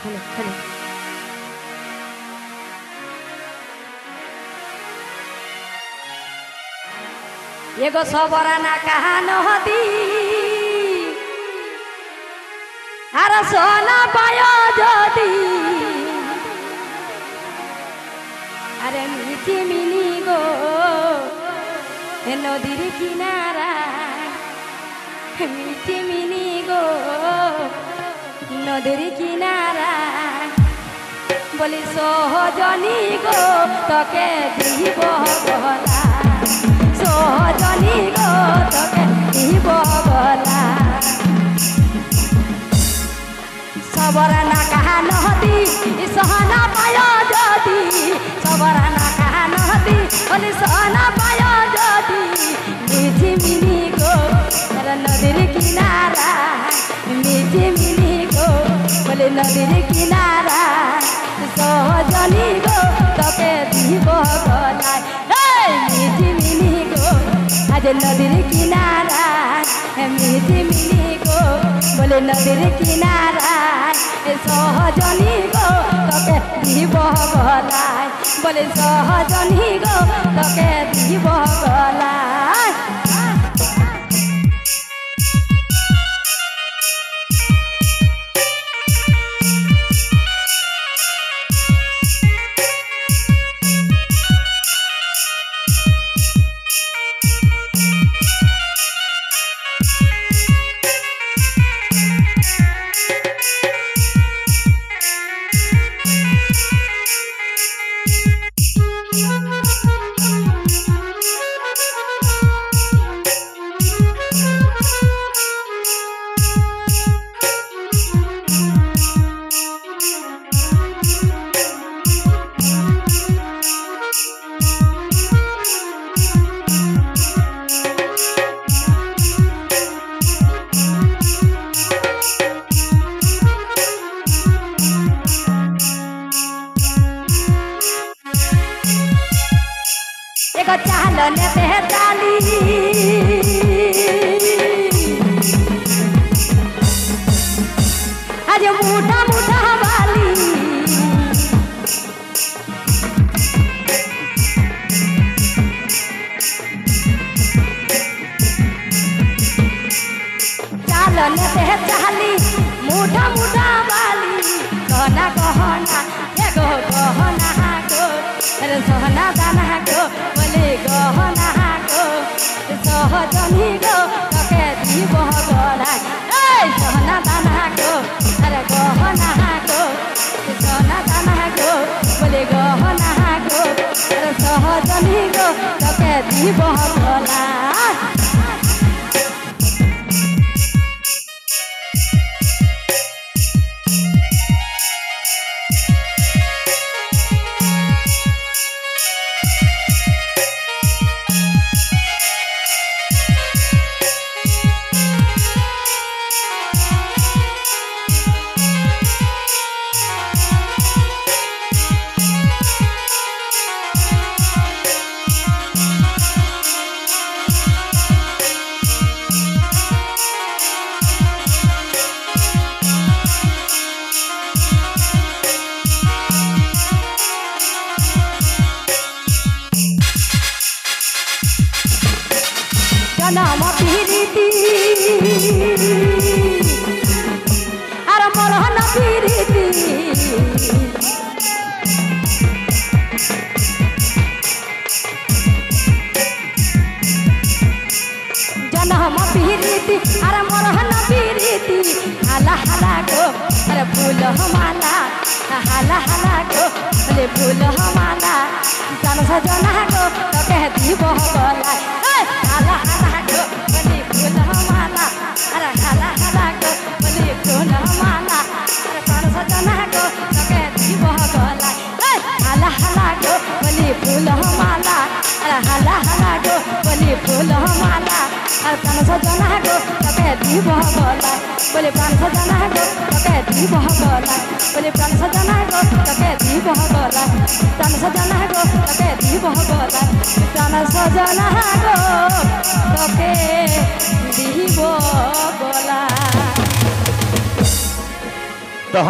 hello hello एगो सबराना कहानो हदी अरे सोना पायो जदी अरे मीठी मिनी गो नदीर किनारा मीठी मिनी गो नदीर किनारा बोली सोहजनी गो तके दीब गला सोहजनी गो तके दीब गला सबराना कहा नदी सहना पायो जदी सबराना कहा नदी बोली सहना पायो जदी मीठी मिनी गो नदीर किनारा मीठी मिनी गो बोले नदीर किनारा सहजनी गो तके दीब गला मीठी मिनी गो आज नदीर किनारा मीठी मिनी गो बोले नदीर किनारा सहजनी गो तके दीब गला बोले सहजनी गो तके दीब गला चाल ने ताली आज मुठा मुठा वाली चाल ने चाली मुठा मुठा वाली कहना कहना एगो कहना गो अरे सोहना दाना गो बोले गहना गो सहजनी गो तके दीब गला सोहना दाना गो अरे गहना गो सोहना दाना गो बोले गहना गो अरे सहजनी गो तके दीब गला नाम पीरीती अरे मोरहन पीरीती जनम पीरीती अरे मोरहन पीरीती हाला हाला गो अरे फूल माला हाला हाला गो अरे फूल माला जन सजना गो तके दीब गला हाला हाला गो बोली फूल माला अरे हाला हाला गो बोली फूल माला अरे प्राण सजना गो तके दीब गला हाला हाला गो बोली फूल माला अरे हाला हाला गो बोली फूल माला अरे प्राण सजना गो तके दीब गला बोले प्राण सजना गो तके दीब गला बोले प्राण सजना गो तके दीब गला प्राण सजना गो तके दीब गला प्राण सजना गो तके दीब गला तो